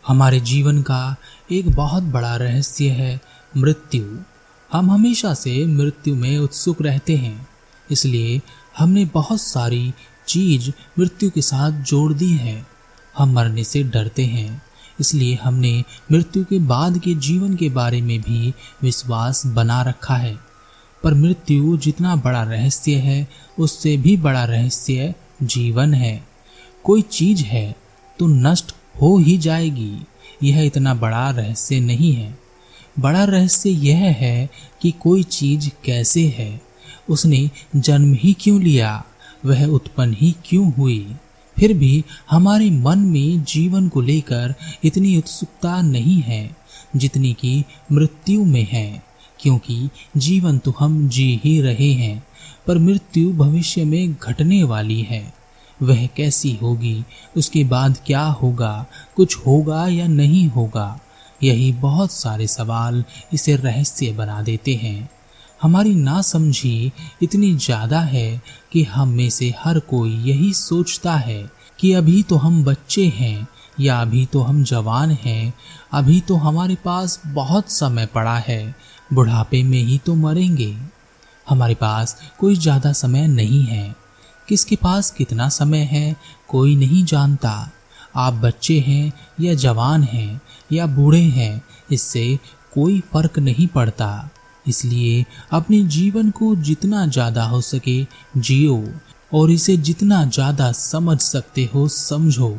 हमारे जीवन का एक बहुत बड़ा रहस्य है मृत्यु। हम हमेशा से मृत्यु में उत्सुक रहते हैं, इसलिए हमने बहुत सारी चीज मृत्यु के साथ जोड़ दी है। हम मरने से डरते हैं, इसलिए हमने मृत्यु के बाद के जीवन के बारे में भी विश्वास बना रखा है। पर मृत्यु जितना बड़ा रहस्य है, उससे भी बड़ा रहस्य जीवन है। कोई चीज है तो नष्ट हो ही जाएगी, यह इतना बड़ा रहस्य नहीं है। बड़ा रहस्य यह है कि कोई चीज कैसे है, उसने जन्म ही क्यों लिया, वह उत्पन्न ही क्यों हुई। फिर भी हमारे मन में जीवन को लेकर इतनी उत्सुकता नहीं है जितनी कि मृत्यु में है, क्योंकि जीवन तो हम जी ही रहे हैं, पर मृत्यु भविष्य में घटने वाली है। वह कैसी होगी, उसके बाद क्या होगा, कुछ होगा या नहीं होगा, यही बहुत सारे सवाल इसे रहस्य बना देते हैं। हमारी नासमझी इतनी ज़्यादा है कि हम में से हर कोई यही सोचता है कि अभी तो हम बच्चे हैं या अभी तो हम जवान हैं, अभी तो हमारे पास बहुत समय पड़ा है, बुढ़ापे में ही तो मरेंगे। हमारे पास कोई ज़्यादा समय नहीं है। किसके पास कितना समय है कोई नहीं जानता। आप बच्चे हैं या जवान हैं या बूढ़े हैं, इससे कोई फर्क नहीं पड़ता। इसलिए अपने जीवन को जितना ज़्यादा हो सके जियो और इसे जितना ज़्यादा समझ सकते हो समझो,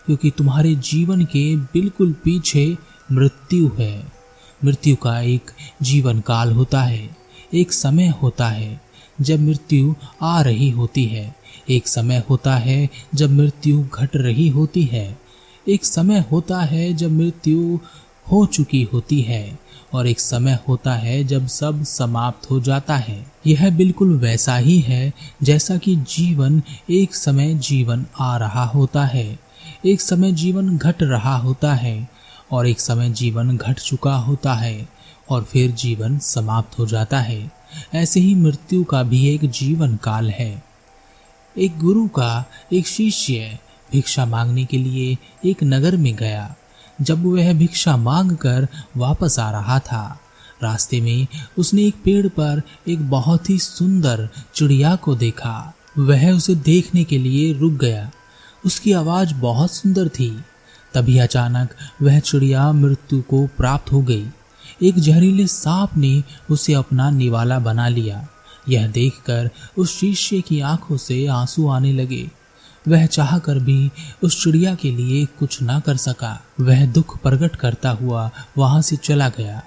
क्योंकि तुम्हारे जीवन के बिल्कुल पीछे मृत्यु है। मृत्यु का एक जीवन काल होता है, एक समय होता है जब मृत्यु आ रही होती है, एक समय होता है जब मृत्यु घट रही होती है, एक समय होता है जब मृत्यु हो चुकी होती है, और एक समय होता है जब सब समाप्त हो जाता है। यह बिल्कुल वैसा ही है जैसा कि जीवन एक समय जीवन आ रहा होता है, एक समय जीवन घट रहा होता है, और एक समय जीवन घट चुका होता है और फिर जीवन समाप्त हो जाता है। ऐसे ही मृत्यु का भी एक जीवन काल है। एक गुरु का एक शिष्य भिक्षा मांगने के लिए एक नगर में गया। जब वह भिक्षा मांग कर वापस आ रहा था, रास्ते में उसने एक पेड़ पर एक बहुत ही सुंदर चिड़िया को देखा। वह उसे देखने के लिए रुक गया। उसकी आवाज बहुत सुंदर थी। तभी अचानक वह चिड़िया मृत्यु को प्राप्त हो गई। एक जहरीले सांप ने उसे अपना निवाला बना लिया। यह देखकर उस शिष्य की आंखों से आंसू आने लगे। वह चाहकर भी उस चिड़िया के लिए कुछ ना कर सका। वह दुख प्रकट करता हुआ वहां से चला गया।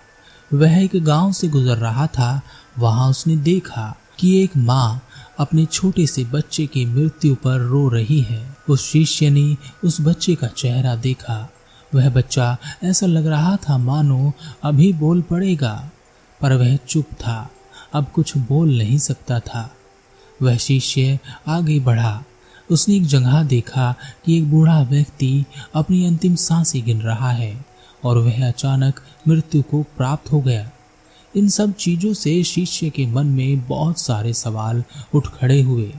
वह एक गांव से गुजर रहा था। वहां उसने देखा कि एक माँ अपने छोटे से बच्चे की मृत्यु पर रो रही है। उस शिष्य ने उस बच्चे का चेहरा देखा। वह बच्चा ऐसा लग रहा था मानो अभी बोल पड़ेगा, पर वह चुप था, अब कुछ बोल नहीं सकता था। वह शिष्य आगे बढ़ा। उसने एक जगह देखा कि एक बूढ़ा व्यक्ति अपनी अंतिम सांसें गिन रहा है और वह अचानक मृत्यु को प्राप्त हो गया। इन सब चीज़ों से शिष्य के मन में बहुत सारे सवाल उठ खड़े हुए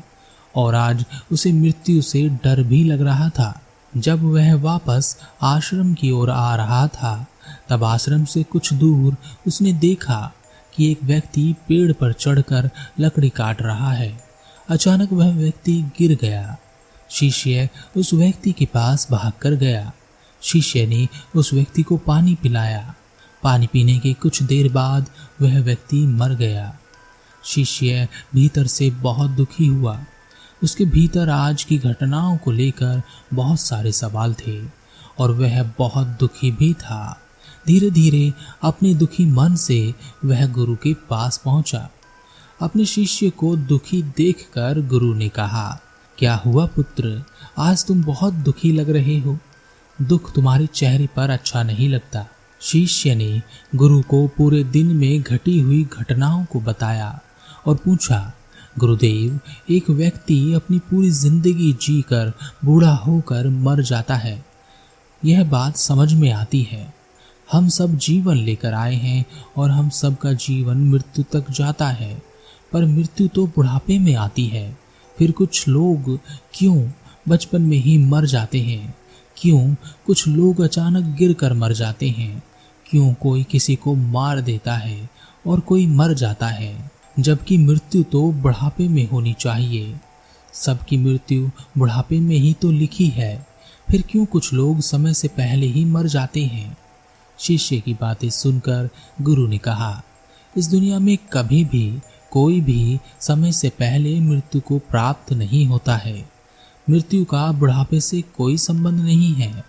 और आज उसे मृत्यु से डर भी लग रहा था। जब वह वापस आश्रम की ओर आ रहा था, तब आश्रम से कुछ दूर उसने देखा कि एक व्यक्ति पेड़ पर चढ़कर लकड़ी काट रहा है। अचानक वह व्यक्ति गिर गया। शिष्य उस व्यक्ति के पास भागकर गया। शिष्य ने उस व्यक्ति को पानी पिलाया। पानी पीने के कुछ देर बाद वह व्यक्ति मर गया। शिष्य भीतर से बहुत दुखी हुआ। उसके भीतर आज की घटनाओं को लेकर बहुत सारे सवाल थे और वह बहुत दुखी भी था। धीरे धीरे अपने दुखी मन से वह गुरु के पास पहुंचा। अपने शिष्य को दुखी देखकर गुरु ने कहा, क्या हुआ पुत्र, आज तुम बहुत दुखी लग रहे हो। दुख तुम्हारे चेहरे पर अच्छा नहीं लगता। शिष्य ने गुरु को पूरे दिन में घटी हुई घटनाओं को बताया और पूछा, गुरुदेव, एक व्यक्ति अपनी पूरी जिंदगी जीकर बूढ़ा होकर मर जाता है। यह बात समझ में आती है। हम सब जीवन लेकर आए हैं और हम सब का जीवन मृत्यु तक जाता है, पर मृत्यु तो बुढ़ापे में आती है। फिर कुछ लोग क्यों बचपन में ही मर जाते हैं, क्यों कुछ लोग अचानक गिरकर मर जाते हैं, क्यों कोई किसी को मार देता है और कोई मर जाता है, जबकि मृत्यु तो बुढ़ापे में होनी चाहिए। सबकी मृत्यु बुढ़ापे में ही तो लिखी है, फिर क्यों कुछ लोग समय से पहले ही मर जाते हैं। शिष्य की बातें सुनकर गुरु ने कहा, इस दुनिया में कभी भी कोई भी समय से पहले मृत्यु को प्राप्त नहीं होता है। मृत्यु का बुढ़ापे से कोई संबंध नहीं है।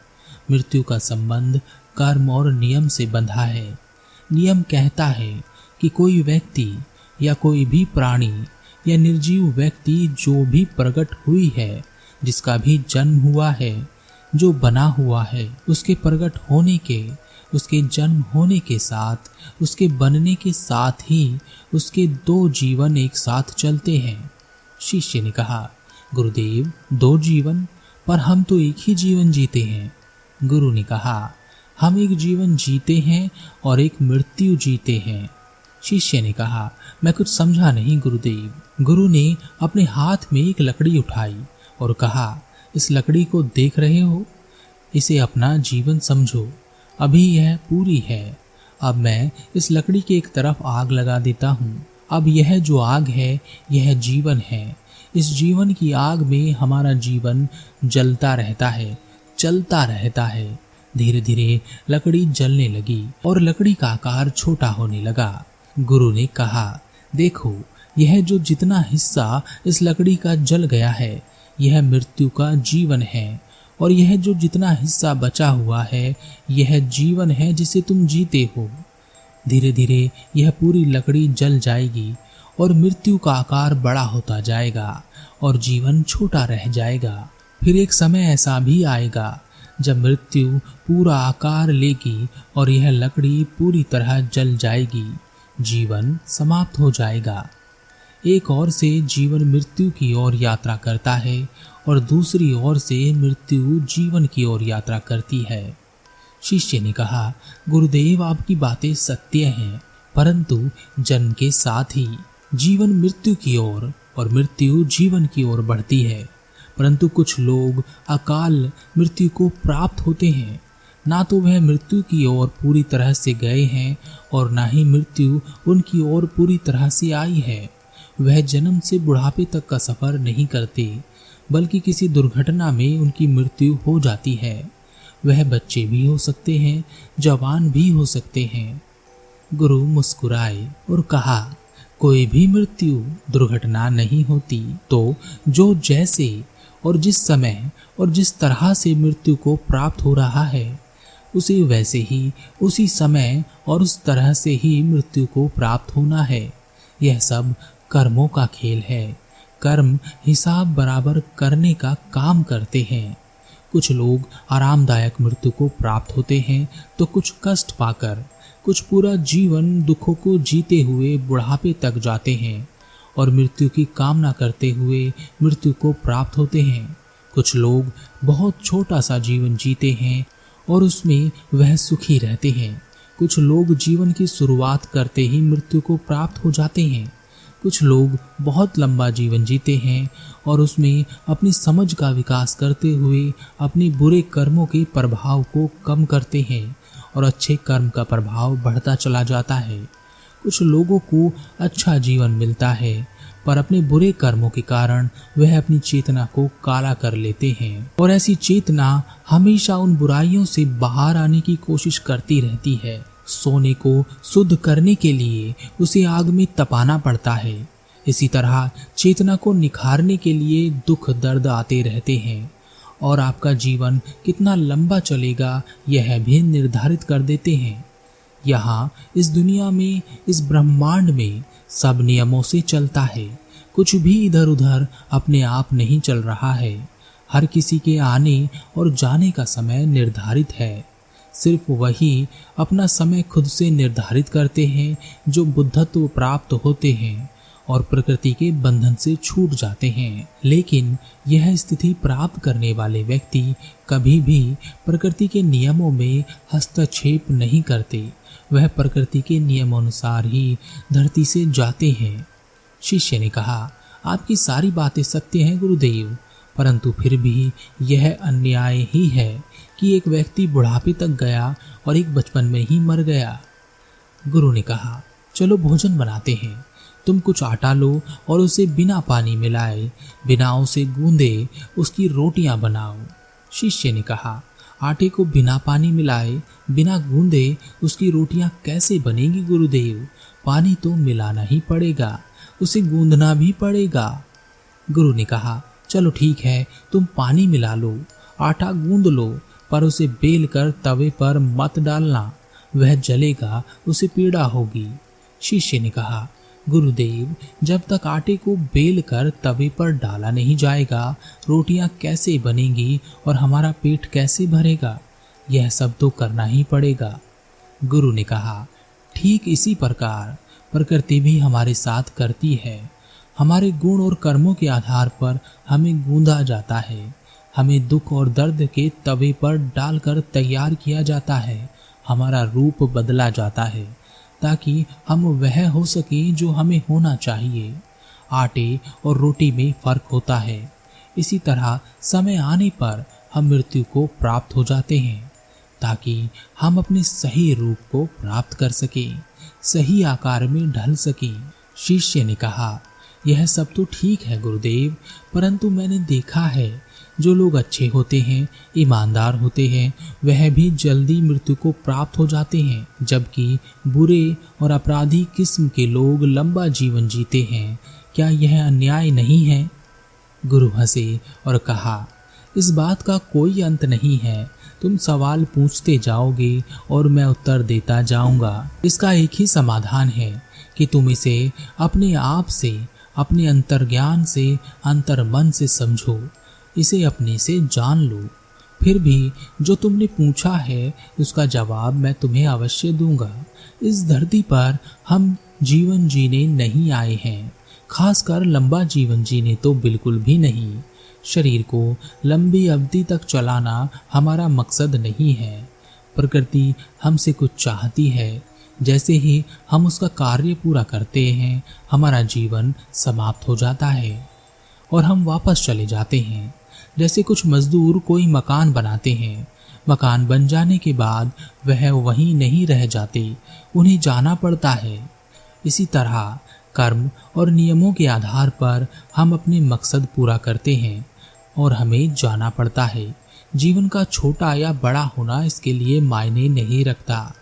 मृत्यु का संबंध कर्म और नियम से बंधा है। नियम कहता है कि कोई व्यक्ति या कोई भी प्राणी या निर्जीव व्यक्ति जो भी प्रकट हुई है, जिसका भी जन्म हुआ है, जो बना हुआ है, उसके प्रकट होने के, उसके जन्म होने के साथ, उसके बनने के साथ ही उसके दो जीवन एक साथ चलते हैं। शिष्य ने कहा, गुरुदेव, दो जीवन? पर हम तो एक ही जीवन जीते हैं। गुरु ने कहा, हम एक जीवन जीते हैं और एक मृत्यु जीते हैं। शिष्य ने कहा, मैं कुछ समझा नहीं गुरुदेव। गुरु ने अपने हाथ में एक लकड़ी उठाई और कहा, इस लकड़ी को देख रहे हो? इसे अपना जीवन समझो। अभी यह पूरी है। अब मैं इस लकड़ी के एक तरफ आग लगा देता हूँ। अब यह जो आग है, यह जीवन है। इस जीवन की आग में हमारा जीवन जलता रहता है, चलता रहता है। धीरे धीरे लकड़ी जलने लगी और लकड़ी का आकार छोटा होने लगा। गुरु ने कहा, देखो, यह जो जितना हिस्सा इस लकड़ी का जल गया है, यह मृत्यु का जीवन है, और यह जो जितना हिस्सा बचा हुआ है, यह जीवन है जिसे तुम जीते हो। धीरे धीरे यह पूरी लकड़ी जल जाएगी और मृत्यु का आकार बड़ा होता जाएगा और जीवन छोटा रह जाएगा। फिर एक समय ऐसा भी आएगा जब मृत्यु पूरा आकार लेगी और यह लकड़ी पूरी तरह जल जाएगी, जीवन समाप्त हो जाएगा। एक ओर से जीवन मृत्यु की ओर यात्रा करता है और दूसरी ओर से मृत्यु जीवन की ओर यात्रा करती है। शिष्य ने कहा, गुरुदेव, आपकी बातें सत्य हैं, परंतु जन्म के साथ ही जीवन मृत्यु की ओर और मृत्यु जीवन की ओर बढ़ती है। परंतु कुछ लोग अकाल मृत्यु को प्राप्त होते हैं। ना तो वह मृत्यु की ओर पूरी तरह से गए हैं और ना ही मृत्यु उनकी ओर पूरी तरह से आई है। वह जन्म से बुढ़ापे तक का सफर नहीं करते, बल्कि किसी दुर्घटना में उनकी मृत्यु हो जाती है। वह बच्चे भी हो सकते हैं, जवान भी हो सकते हैं। गुरु मुस्कुराए और कहा, कोई भी मृत्यु दुर्घटना नहीं होती। तो जो जैसे और जिस समय और जिस तरह से मृत्यु को प्राप्त हो रहा है, उसे वैसे ही उसी समय और उस तरह से ही मृत्यु को प्राप्त होना है। यह सब कर्मों का खेल है। कर्म हिसाब बराबर करने का काम करते हैं। कुछ लोग आरामदायक मृत्यु को प्राप्त होते हैं तो कुछ कष्ट पाकर, कुछ पूरा जीवन दुखों को जीते हुए बुढ़ापे तक जाते हैं और मृत्यु की कामना करते हुए मृत्यु को प्राप्त होते हैं। कुछ लोग बहुत छोटा सा जीवन जीते हैं और उसमें वह सुखी रहते हैं। कुछ लोग जीवन की शुरुआत करते ही मृत्यु को प्राप्त हो जाते हैं। कुछ लोग बहुत लंबा जीवन जीते हैं और उसमें अपनी समझ का विकास करते हुए अपने बुरे कर्मों के प्रभाव को कम करते हैं और अच्छे कर्म का प्रभाव बढ़ता चला जाता है। कुछ लोगों को अच्छा जीवन मिलता है, पर अपने बुरे कर्मों के कारण वह अपनी चेतना को काला कर लेते हैं और ऐसी चेतना हमेशा उन बुराइयों से बाहर आने की कोशिश करती रहती है। सोने को शुद्ध करने के लिए उसे आग में तपाना पड़ता है। इसी तरह चेतना को निखारने के लिए दुख दर्द आते रहते हैं और आपका जीवन कितना लंबा चलेगा यह भी निर्धारित कर देते हैं। यहाँ इस दुनिया में, इस ब्रह्मांड में सब नियमों से चलता है। कुछ भी इधर उधर अपने आप नहीं चल रहा है। हर किसी के आने और जाने का समय निर्धारित है। सिर्फ वही अपना समय खुद से निर्धारित करते हैं जो बुद्धत्व प्राप्त होते हैं और प्रकृति के बंधन से छूट जाते हैं। लेकिन यह स्थिति प्राप्त करने वाले व्यक्ति कभी भी प्रकृति के नियमों में हस्तक्षेप नहीं करते। वह प्रकृति के नियमानुसार ही धरती से जाते हैं। शिष्य ने कहा, आपकी सारी बातें सत्य हैं गुरुदेव, परंतु फिर भी यह अन्याय ही है कि एक व्यक्ति बुढ़ापे तक गया और एक बचपन में ही मर गया। गुरु ने कहा, चलो भोजन बनाते हैं। तुम कुछ आटा लो और उसे बिना पानी मिलाए, बिना उसे गूंदे उसकी रोटियां बनाओ। शिष्य ने कहा, आटे को बिना पानी मिलाए, बिना गूंदे उसकी रोटियां कैसे बनेंगी गुरुदेव? पानी तो मिलाना ही पड़ेगा, उसे गूंदना भी पड़ेगा। गुरु ने कहा, चलो ठीक है, तुम पानी मिला लो, आटा गूंद लो, पर उसे बेल कर तवे पर मत डालना, वह जलेगा, उसे पीड़ा होगी। शिष्य ने कहा, गुरुदेव, जब तक आटे को बेल कर तवे पर डाला नहीं जाएगा, रोटियां कैसे बनेंगी और हमारा पेट कैसे भरेगा? यह सब तो करना ही पड़ेगा। गुरु ने कहा, ठीक इसी प्रकार प्रकृति भी हमारे साथ करती है। हमारे गुण और कर्मों के आधार पर हमें गूंदा जाता है, हमें दुख और दर्द के तवे पर डालकर तैयार किया जाता है, हमारा रूप बदला जाता है ताकि हम वह हो सके जो हमें होना चाहिए। आटे और रोटी में फर्क होता है। इसी तरह समय आने पर हम मृत्यु को प्राप्त हो जाते हैं ताकि हम अपने सही रूप को प्राप्त कर सकें, सही आकार में ढल सकें। शिष्य ने कहा, यह सब तो ठीक है गुरुदेव, परंतु मैंने देखा है जो लोग अच्छे होते हैं, ईमानदार होते हैं, वह भी जल्दी मृत्यु को प्राप्त हो जाते हैं, जबकि बुरे और अपराधी किस्म के लोग लंबा जीवन जीते हैं। क्या यह अन्याय नहीं है? गुरु हंसे और कहा, इस बात का कोई अंत नहीं है। तुम सवाल पूछते जाओगे और मैं उत्तर देता जाऊंगा। इसका एक ही समाधान है कि तुम इसे अपने आप से, अपने अंतर्ज्ञान से, अंतर्मन से समझो, इसे अपने से जान लो। फिर भी जो तुमने पूछा है उसका जवाब मैं तुम्हें अवश्य दूंगा। इस धरती पर हम जीवन जीने नहीं आए हैं, खासकर लंबा जीवन जीने तो बिल्कुल भी नहीं। शरीर को लंबी अवधि तक चलाना हमारा मकसद नहीं है। प्रकृति हमसे कुछ चाहती है, जैसे ही हम उसका कार्य पूरा करते हैं हमारा जीवन समाप्त हो जाता है और हम वापस चले जाते हैं। जैसे कुछ मजदूर कोई मकान बनाते हैं, मकान बन जाने के बाद वह वहीं नहीं रह जाते, उन्हें जाना पड़ता है। इसी तरह कर्म और नियमों के आधार पर हम अपने मकसद पूरा करते हैं और हमें जाना पड़ता है। जीवन का छोटा या बड़ा होना इसके लिए मायने नहीं रखता।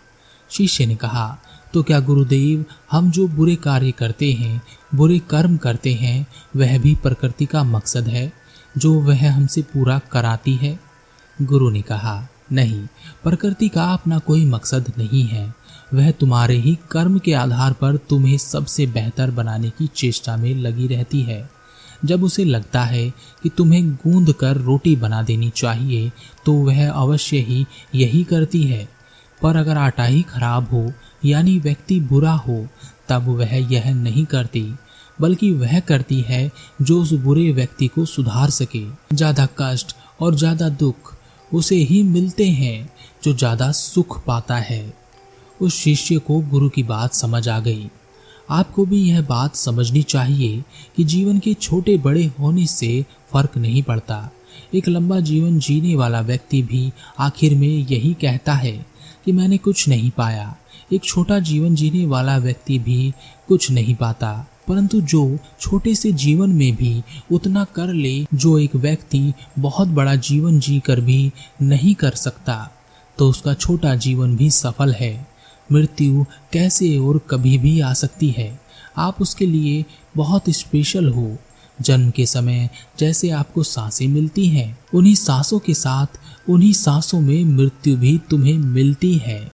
शिष्य ने कहा, तो क्या गुरुदेव, हम जो बुरे कार्य करते हैं, बुरे कर्म करते हैं, वह भी प्रकृति का मकसद है जो वह हमसे पूरा कराती है? गुरु ने कहा, नहीं, प्रकृति का अपना कोई मकसद नहीं है। वह तुम्हारे ही कर्म के आधार पर तुम्हें सबसे बेहतर बनाने की चेष्टा में लगी रहती है। जब उसे लगता है कि तुम्हें गूंद कर रोटी बना देनी चाहिए तो वह अवश्य ही यही करती है। पर अगर आटा ही खराब हो यानी व्यक्ति बुरा हो तब वह यह नहीं करती, बल्कि वह करती है जो उस बुरे व्यक्ति को सुधार सके। ज्यादा कष्ट और ज्यादा दुख उसे ही मिलते हैं जो ज्यादा सुख पाता है। उस शिष्य को गुरु की बात समझ आ गई। आपको भी यह बात समझनी चाहिए कि जीवन के छोटे बड़े होने से फर्क नहीं पड़ता। एक लंबा जीवन जीने वाला व्यक्ति भी आखिर में यही कहता है कि मैंने कुछ नहीं पाया। एक छोटा जीवन जीने वाला व्यक्ति भी कुछ नहीं पाता, परंतु जो छोटे से जीवन में भी उतना कर ले जो एक व्यक्ति बहुत बड़ा जीवन जीकर भी नहीं कर सकता, तो उसका छोटा जीवन भी सफल है। मृत्यु कैसे और कभी भी आ सकती है। आप उसके लिए बहुत स्पेशल हो। जन्म के समय जैसे आपको सांसें मिलती हैं, उन्हीं सांसों के साथ उन्हीं सांसों में मृत्यु भी तुम्हें मिलती है।